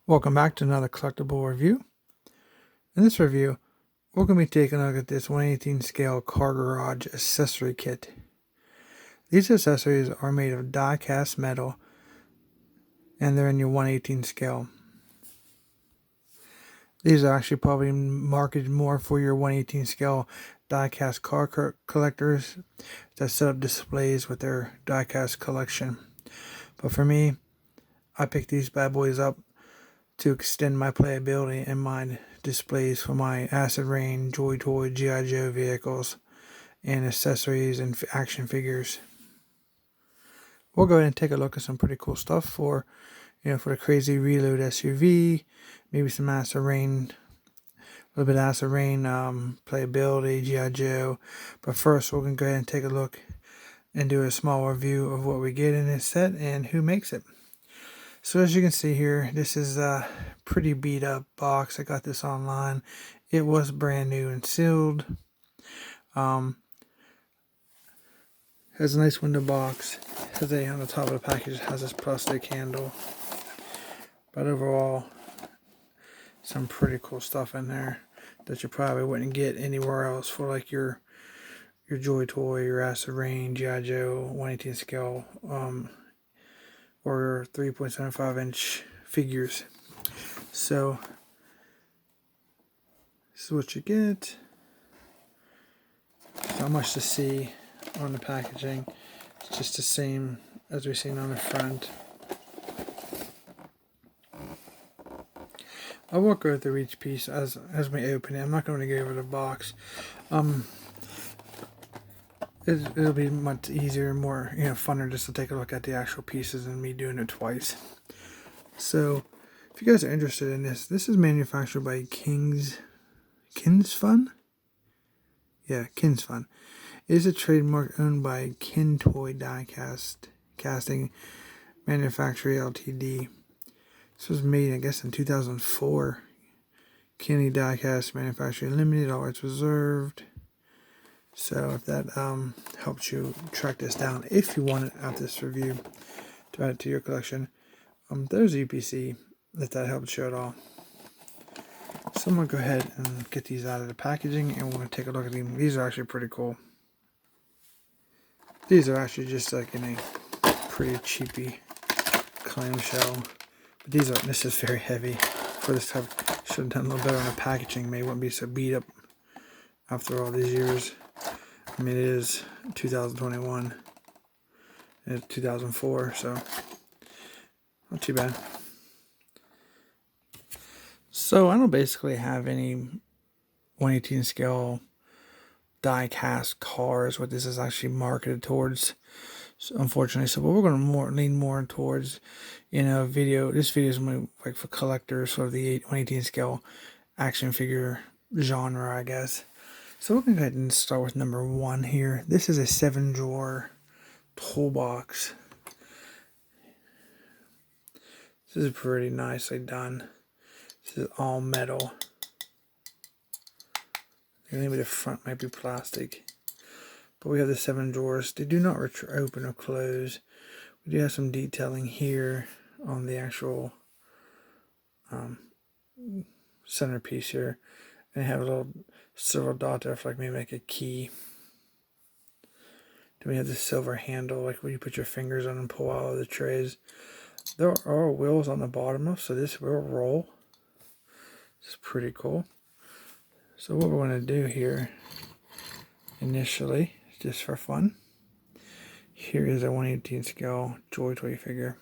Welcome back to another collectible review. In this review, we're going to be taking a look at this 1/18 scale car garage accessory kit. These accessories are made of die-cast metal and they're in your 1/18 scale. These are actually probably marketed more for your 1/18 scale die-cast car collectors that set up displays with their die-cast collection. But for me, I picked these bad boys up to extend my playability and my displays for my Acid Rain, Joytoy, G.I.JOE vehicles and accessories and action figures. We'll go ahead and take a look at some pretty cool stuff for the crazy reload SUV, maybe some Acid Rain, a little bit of Acid Rain playability, G.I.JOE. But first, we're going to go ahead and take a look and do a small review of what we get in this set and who makes it. So as you can see here, this is a pretty beat up box. I got this online. It was brand new and sealed. Has a nice window box. Has on the top of the package has this plastic handle. But overall, some pretty cool stuff in there that you probably wouldn't get anywhere else for like your Joytoy, your Acid Rain, G.I.JOE, 1/18 scale, or 3.75-inch figures. So this is what you get. Not much to see on the packaging. It's just the same as we've seen on the front. I will go through each piece as we open it. I'm not going to go over the box. It'll be much easier and more funner just to take a look at the actual pieces than me doing it twice. So if you guys are interested in this is manufactured by KinsFun. Yeah, KinsFun. It is a trademark owned by Joytoy Casting Manufacturing Ltd. This was made, I guess, in 2004. Kenny Diecast Manufacturing Limited. All rights reserved. So if that helps you track this down, if you want it after this review to add it to your collection, there's UPC, if that helps you at all. So I'm going to go ahead and get these out of the packaging and we're going to take a look at them. These are actually pretty cool. These are actually just like in a pretty cheapy clamshell. But this is very heavy for this type. Should have done a little better on the packaging. Maybe it wouldn't be so beat up after all these years. I mean, it is 2021. It's 2004, so not too bad. So I don't basically have any 1/18 scale die cast cars. What this is actually marketed towards, unfortunately. So we're going to lean more towards, video. This video is like for collectors, sort of the 1/18 scale action figure genre, I guess. So we're going to go ahead and start with number 1 here. This is a 7-drawer toolbox. This is pretty nicely done. This is all metal. Maybe the front might be plastic. But we have the 7 drawers. They do not open or close. We do have some detailing here on the actual centerpiece here. And they have a little silver dot there for maybe like a key. Then we have the silver handle, like when you put your fingers on and pull out of the trays. There are wheels on the bottom of, so this will roll. It's pretty cool. So what we're going to do here initially, just for fun, here is a 1/18 scale Joytoy figure.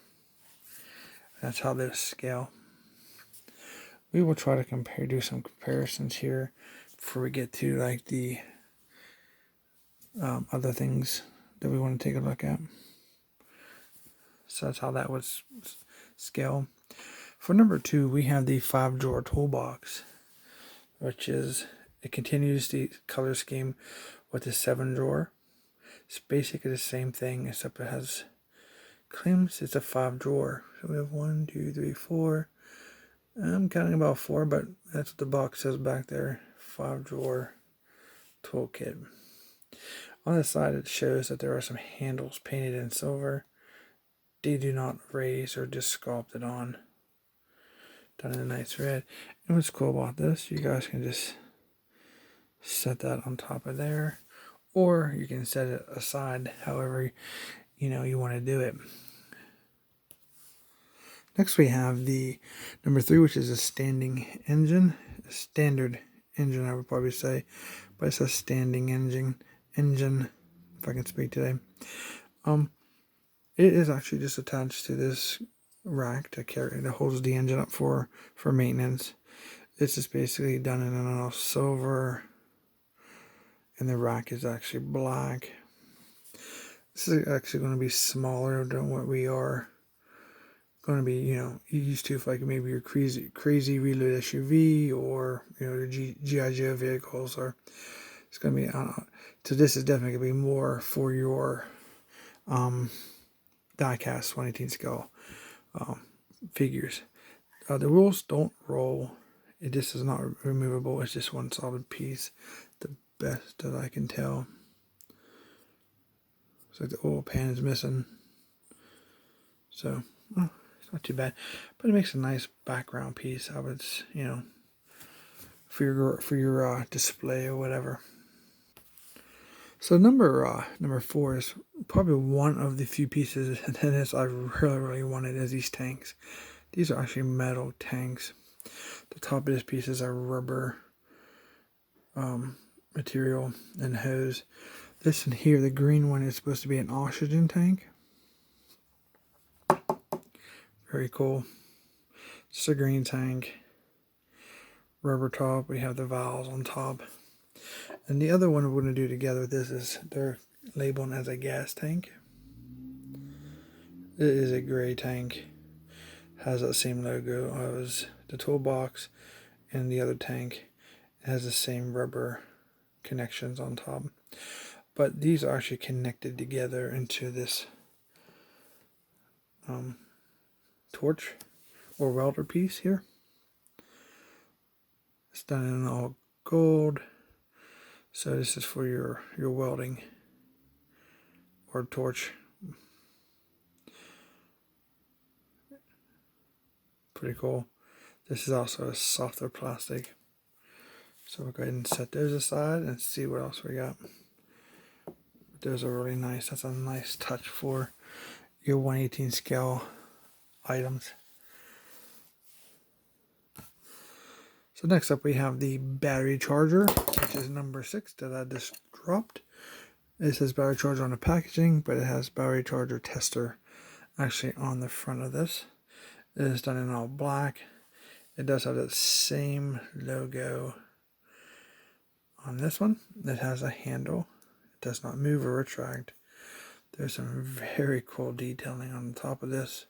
That's how they scale. We will try to do some comparisons here before we get to like the other things that we want to take a look at. So that's how that would scale. For number 2, we have the 5-drawer toolbox, which is, it continues the color scheme with the 7-drawer. It's basically the same thing, except it has claims it's a 5-drawer. So we have 1, 2, 3, 4. I'm counting about 4, but that's what the box says back there. 5-drawer toolkit. On the side, it shows that there are some handles painted in silver. They do not raise or just sculpted on. done in a nice red. And what's cool about this, you guys can just set that on top of there, or you can set it aside however you want to do it. Next we have the number 3, which is a standing engine, a standard engine I would probably say, but it's a standing engine if I can speak today. It is actually just attached to this rack that holds the engine up for maintenance. It's just basically done in a silver, and the rack is actually black. This is actually going to be smaller than what we are going to be, used to, if like maybe your crazy reload SUV or your G.I.JOE vehicles, or it's going to be. So this is definitely going to be more for your die-cast 1/18 scale figures. The rules don't roll. This is not removable. It's just one solid piece. The best that I can tell. It's like the oil pan is missing. So, it's not too bad. But it makes a nice background piece. I would, for your display or whatever. So number 4 is probably one of the few pieces in this I really wanted, is these tanks. These are actually metal tanks. The top of this piece is a rubber material and hose. This in here, the green one, is supposed to be an oxygen tank. Very cool. It's a green tank. Rubber top. We have the valves on top. And the other one we're going to do together with this is they're labeled as a gas tank. It is a gray tank. Has that same logo as the Toolbox, and the other tank has the same rubber connections on top. But these are actually connected together into this torch or welder piece here. It's done in all gold. So this is for your welding or torch. Pretty cool. This is also a softer plastic. So we'll go ahead and set those aside and see what else we got. Those are really nice. That's a nice touch for your 1/18 scale items. So next up we have the battery charger, which is number 6 that I just dropped. It says battery charger on the packaging, but it has battery charger tester actually on the front of this. It is done in all black. It does have that same logo on this one. It has a handle. It does not move or retract. There's some very cool detailing on the top of this.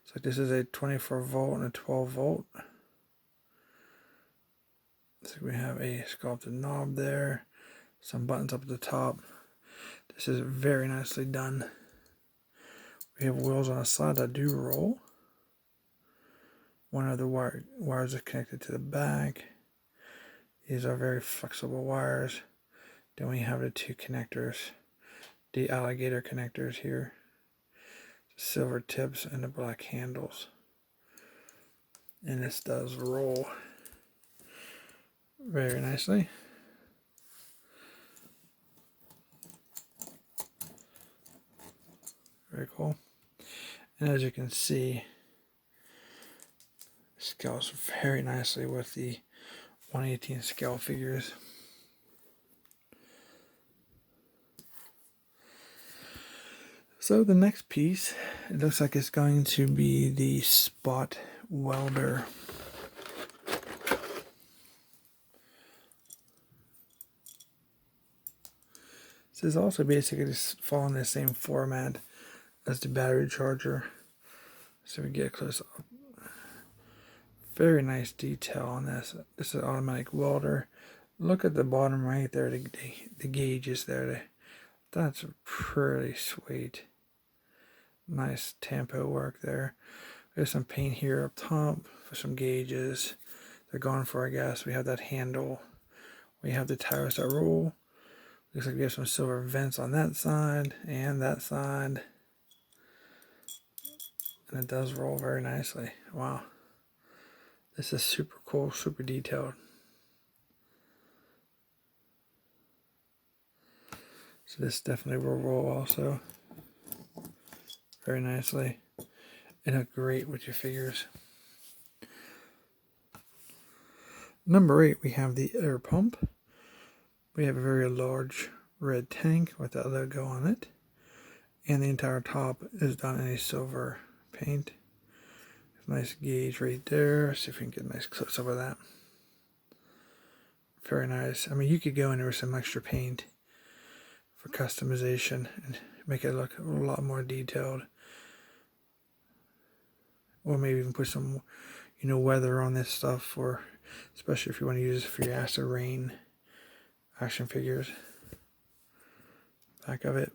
So this is a 24 volt and a 12 volt. So we have a sculpted knob there. Some buttons up at the top. This is very nicely done. We have wheels on the side that do roll. One of the wires is connected to the back. These are very flexible wires. Then we have the 2 connectors, the alligator connectors here, the silver tips and the black handles. And this does roll very nicely. Very cool. And as you can see, it scales very nicely with the 1/18 scale figures. So the next piece, it looks like it's going to be the spot welder. This is also basically just following the same format as the battery charger. So we get close up. Very nice detail on this. This is automatic welder. Look at the bottom right there, the gauges there. That's pretty sweet. Nice tempo work there. There's some paint here up top for some gauges. They're going for our gas. We have that handle. We have the tires that roll. Looks like we have some silver vents on that side and that side. And it does roll very nicely. Wow. This is super cool, super detailed. So this definitely will roll also very nicely. And look great with your figures. Number 8, we have the air pump. We have a very large red tank with that logo on it. And the entire top is done in a silver paint. Nice gauge right there. See if we can get a nice close up of that. Very nice. I mean, you could go in there with some extra paint for customization and make it look a lot more detailed. Or maybe even put some, weather on this stuff, for, especially if you want to use it for your acid rain action figures. Back of it.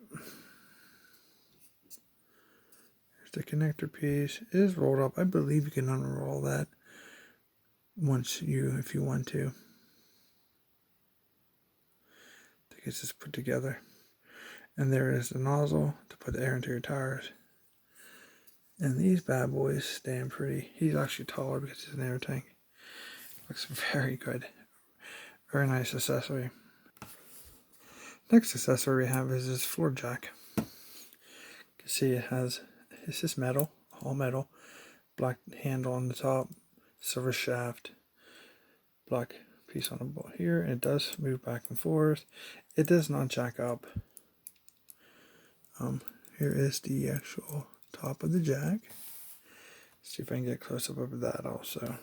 Here's the connector piece. It is rolled up. I believe you can unroll that if you want to. To get this put together. And there is the nozzle to put the air into your tires. And these bad boys stand pretty. He's actually taller because it's an air tank. Looks very good. Very nice accessory. Next accessory we have is this floor jack. You can see it's just metal, all metal. Black handle on the top, silver shaft, black piece on the ball here. And it does move back and forth. It does not jack up. Here is the actual top of the jack. See if I can get close up of that also.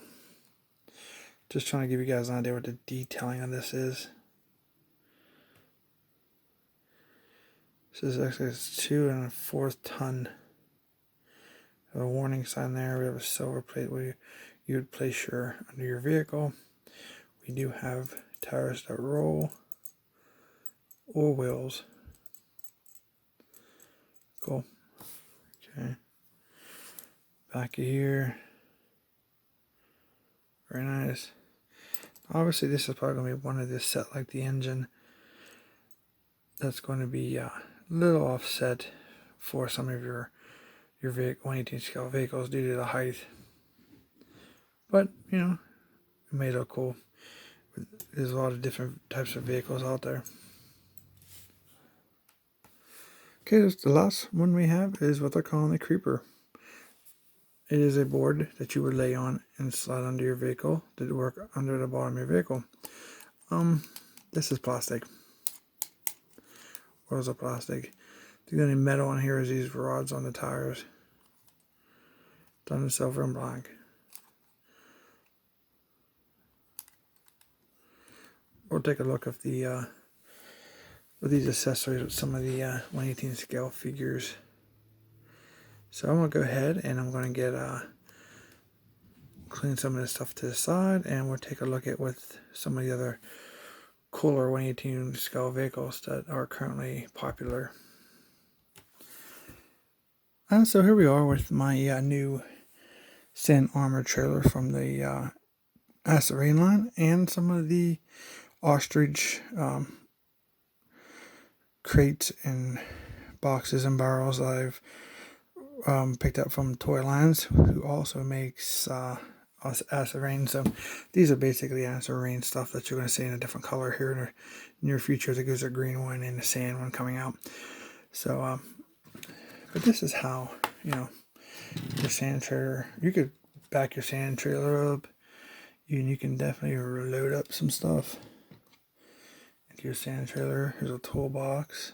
Just trying to give you guys an idea what the detailing on this is. This is actually 2 1/4 ton. A warning sign there. We have a silver plate where you would place under your vehicle. We do have tires that roll or wheels. Cool. Okay. Back of here. Very nice. Obviously, this is probably going to be one of this set like the engine. That's going to be a little offset for some of your 1/18 scale vehicles due to the height. But, it may look cool. There's a lot of different types of vehicles out there. Okay, the last one we have is what they're calling the creeper. It is a board that you would lay on and slide under your vehicle to work under the bottom of your vehicle. This is plastic. Rolls of plastic. The only metal on here is these rods on the tires. Done in silver and black. We'll take a look at with these accessories with some of the 1/18 scale figures. So I'm going to go ahead and I'm going to get clean some of this stuff to the side, and we'll take a look at with some of the other cooler 1/18 scale vehicles that are currently popular. And so here we are with my new Sand Armor trailer from the Acid Rain line, and some of the ostrich crates and boxes and barrels I've picked up from Toy Lands, who also makes Acid Rain. So these are basically Acid Rain stuff that you're going to see in a different color here in the near future. There goes a green one and the sand one coming out. So, but this is how, your sand trailer, you could back your sand trailer up, and you can definitely load up some stuff into your sand trailer. Here's a toolbox.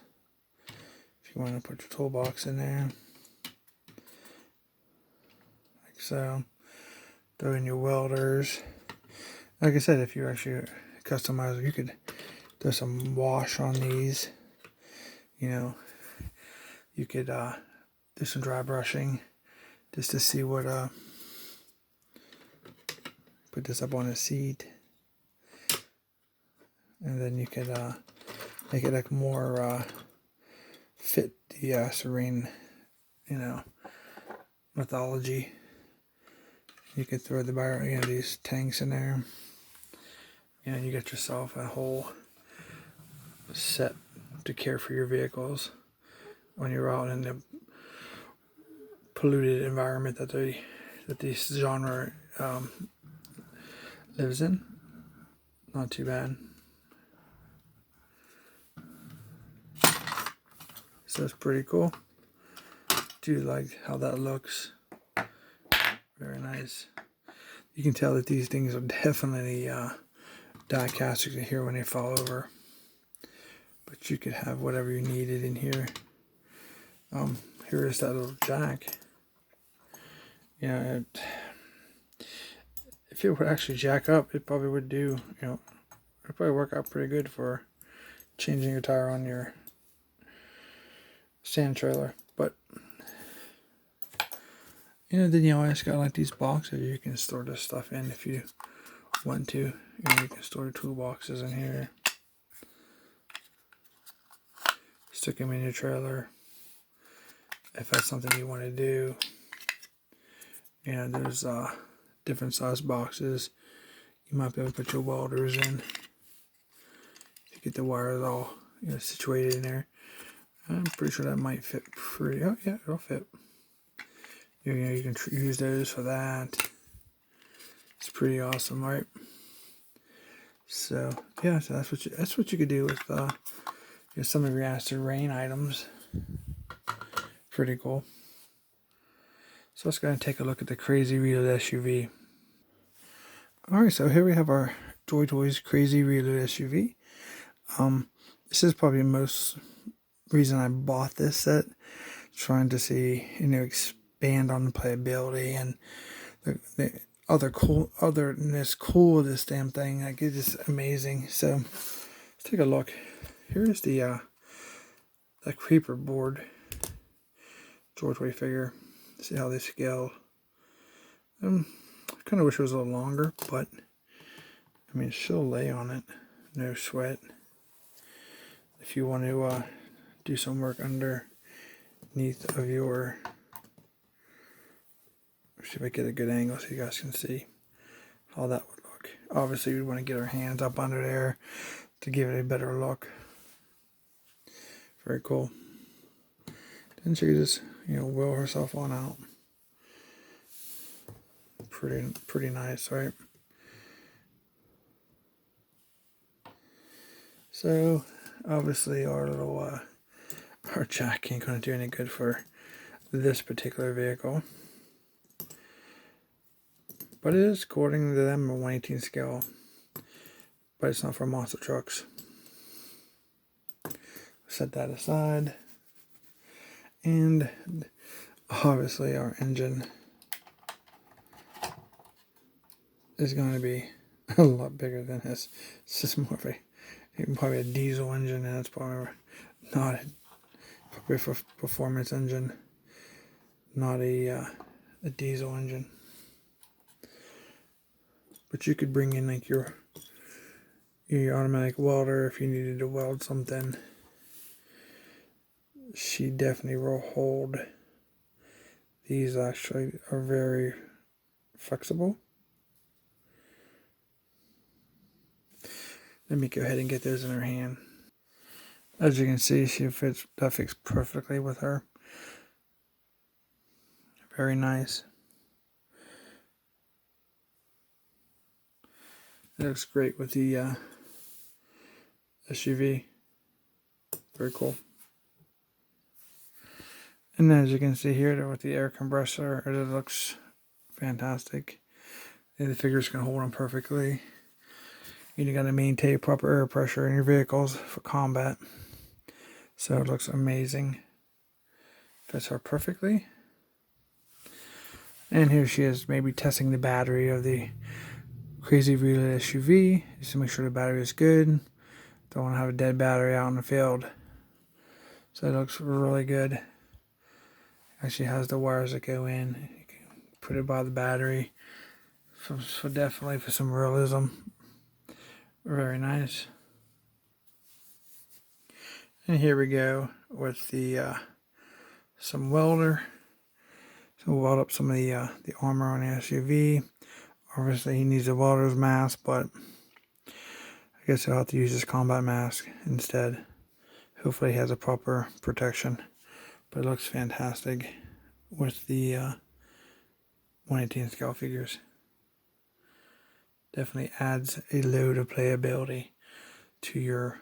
If you want to put your toolbox in there. Like so. Throw in your welders. Like I said, if you actually customize, you could do some wash on these. You could do some dry brushing just to see what, put this up on a seat. And then you could make it like more fit the serene, mythology. You could throw these tanks in there. You get yourself a whole set to care for your vehicles when you're out in the polluted environment that this genre lives in. Not too bad. So it's pretty cool. Do like how that looks. Very nice. You can tell that these things are definitely die cast. You can hear when they fall over. But you could have whatever you needed in here. Here is that little jack. Yeah, if it would actually jack up, it probably would do, it'd probably work out pretty good for changing your tire on your sand trailer. But then you always got like these boxes you can store this stuff in if you want to. You can store toolboxes in here. Stick them in your trailer if that's something you want to do. There's different size boxes. You might be able to put your welders in to get the wires all situated in there. I'm pretty sure that might fit pretty. Oh yeah, it'll fit. You can use those for that. It's pretty awesome, right? So yeah, so that's what you could do with some of your acid rain items. Pretty cool. So let's go and take a look at the Crazy Reload SUV. Alright, so here we have our Joytoy's Crazy Reload SUV. This is probably the most reason I bought this set. Trying to see, expand on the playability and the otherness cool of this damn thing. Like, it's just amazing. So let's take a look. Here's the creeper board Joytoy figure. See how they scale. I kind of wish it was a little longer, but I mean, she'll lay on it, no sweat. If you want to do some work underneath of your, see if I get a good angle so you guys can see how that would look. Obviously, we want to get our hands up under there to give it a better look. Very cool. Then she could just, wheel herself on out. Pretty nice, right? So obviously our little our jack ain't going to do any good for this particular vehicle, but it is, according to them, a 1/18 scale, but it's not for monster trucks. Set that aside, and obviously our engine is going to be a lot bigger than this. It's just more of probably a diesel engine, and it's probably not probably for performance engine, not a diesel engine. But you could bring in like your automatic welder if you needed to weld something. She definitely will hold. These actually are very flexible. Let me go ahead and get those in her hand. As you can see, that fits perfectly with her. Very nice. It looks great with the SUV. Very cool. And as you can see here, with the air compressor, it looks fantastic. And the figures can hold them perfectly. You got to maintain proper air pressure in your vehicles for combat. So it looks amazing. Fits her perfectly. And here she is, maybe testing the battery of the Crazy Reload SUV, just to make sure the battery is good. Don't want to have a dead battery out in the field. So it looks really good. Actually has the wires that go in. You can put it by the battery. So definitely for some realism. Very nice. And here we go with the some welder. So we'll weld up some of the armor on the SUV. Obviously he needs a welder's mask, but I guess he'll have to use his combat mask instead. Hopefully he has a proper protection. But it looks fantastic. with the 1/18 scale figures. Definitely adds a load of playability to your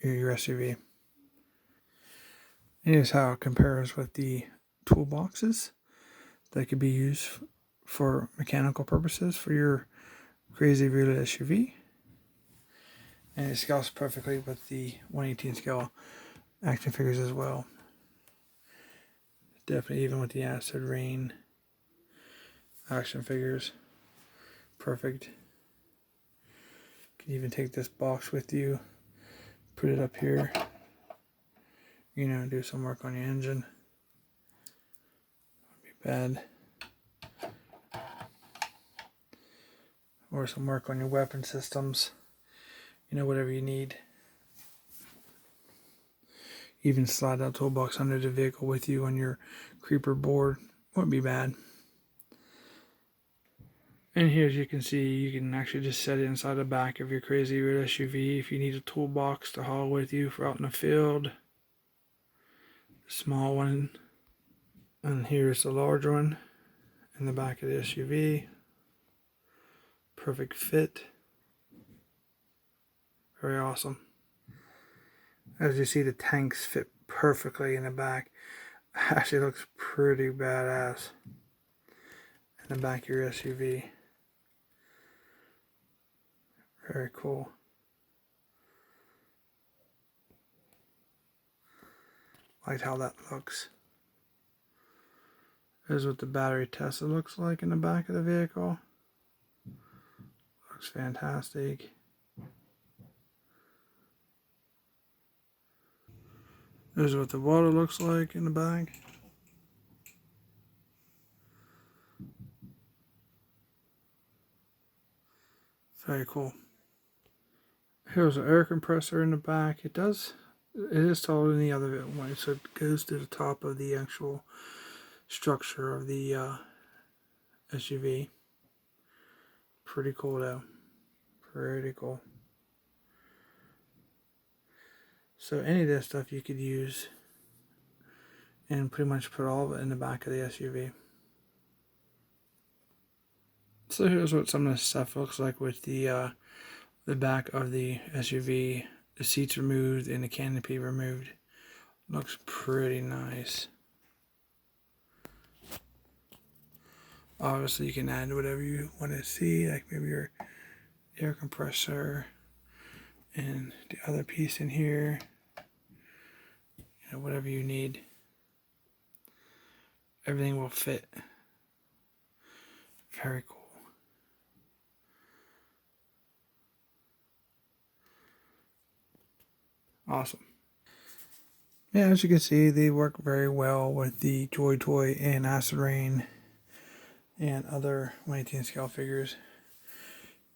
SUV. Here's how it compares with the toolboxes that could be used for mechanical purposes for your crazy rear SUV. And it scales perfectly with the 1/18 scale action figures as well. Definitely even with the acid rain action figures. Perfect. You can even take this box with you, put it up here, you know, do some work on your engine. Wouldn't be bad. Or some work on your weapon systems. You know, whatever you need. Even slide that toolbox under the vehicle with you on your creeper board. Wouldn't be bad. And here, as you can see, you can actually just set it inside the back of your crazy red SUV if you need a toolbox to haul with you for out in the field. Small one. And here's the large one in the back of the SUV. Perfect fit. Very awesome. As you see, the tanks fit perfectly in the back. Actually looks pretty badass in the back of your SUV. Very cool. Like how that looks. Here's what the battery Tesla looks like in the back of the vehicle. Looks fantastic. Here's what the water looks like in the back. Very cool. Here's an air compressor in the back. It is taller than the other one, so it goes to the top of the actual structure of the SUV. Pretty cool though. Pretty cool. So any of this stuff you could use and pretty much put all of it in the back of the SUV. So here's what some of this stuff looks like with the back of the SUV, the seats removed and the canopy removed. Looks pretty nice. Obviously you can add whatever you want to see, like maybe your air compressor and the other piece in here, you know, whatever you need. Everything will fit. Very cool. Awesome. Yeah, as you can see, they work very well with the Joytoy and Acid Rain and other 1/18 scale figures.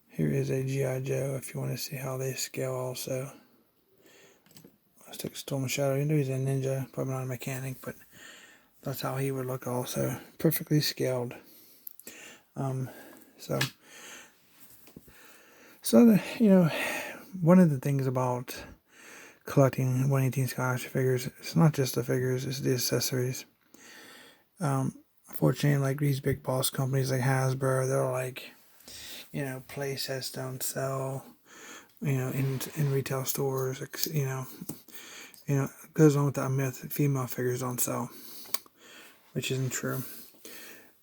Here is a G.I.JOE if you want to see how they scale also. Let's take a Storm Shadow. You know he's a ninja, probably not a mechanic, but that's how he would look also. Perfectly scaled. So you know, one of the things about collecting 1/18 scale action figures, it's not just the figures, it's the accessories. Unfortunately, like these big boss companies like Hasbro, they're like, you know, play sets don't sell, you know, in retail stores, you know, it goes on with that myth that female figures don't sell, which isn't true.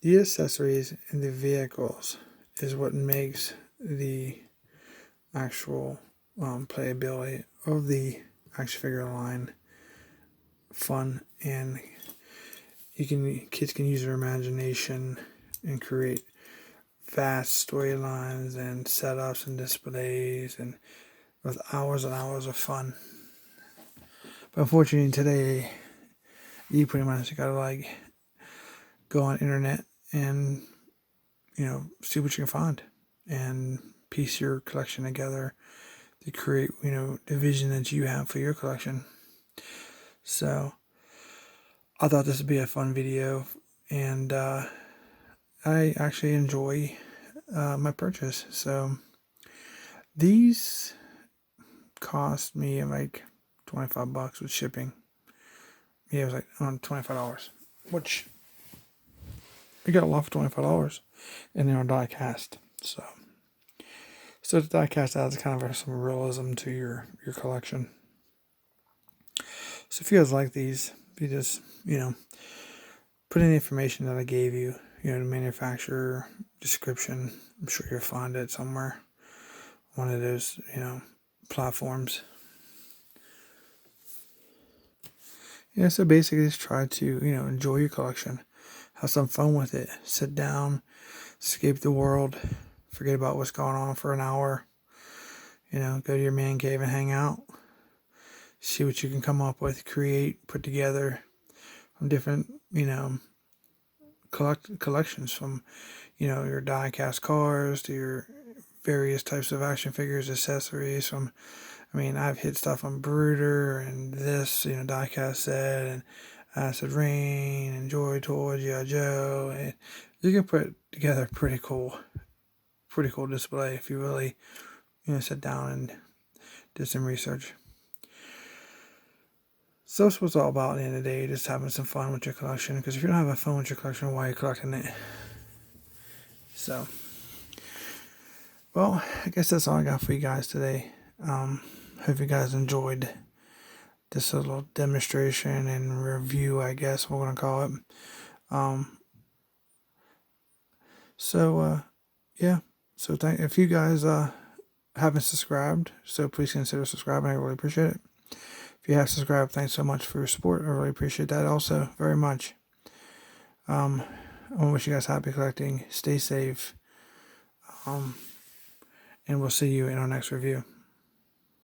The accessories in the vehicles is what makes the actual playability of the action figure line fun, and kids can use their imagination and create vast storylines and setups and displays, and with hours and hours of fun. But unfortunately today, you pretty much gotta like go on internet and, you know, see what you can find and piece your collection together to create, you know, the vision that you have for your collection. So I thought this would be a fun video, and I actually enjoy my purchase. So these cost me like $25 with shipping. Yeah, it was like $25, which You got a lot for $25, and they're on die cast. So the die cast adds kind of some realism to your collection. So if you guys like these, if you just put in the information that I gave you, the manufacturer, description. I'm sure you'll find it somewhere. One of those platforms. Yeah, so basically just try to, enjoy your collection. Have some fun with it. Sit down, escape the world, forget about what's going on for an hour. Go to your man cave and hang out. See what you can come up with, create, put together from different, collections from, your die cast cars to your various types of action figures, accessories from, I've hit stuff on Brooder and this, die cast set and Acid Rain and Joytoy, G.I.JOE. And you can put together a pretty cool display if you really, sit down and do some research. So that's what it's all about at the end of the day, just having some fun with your collection. Because if you're not having fun with your collection, why are you collecting it? So, well, I guess that's all I got for you guys today. Hope you guys enjoyed this little demonstration and review, I guess we're going to call it. Yeah. So if you guys haven't subscribed, so please consider subscribing. I really appreciate it. If you have subscribed, thanks so much for your support. I really appreciate that also very much. I want to wish you guys happy collecting. Stay safe. And we'll see you in our next review.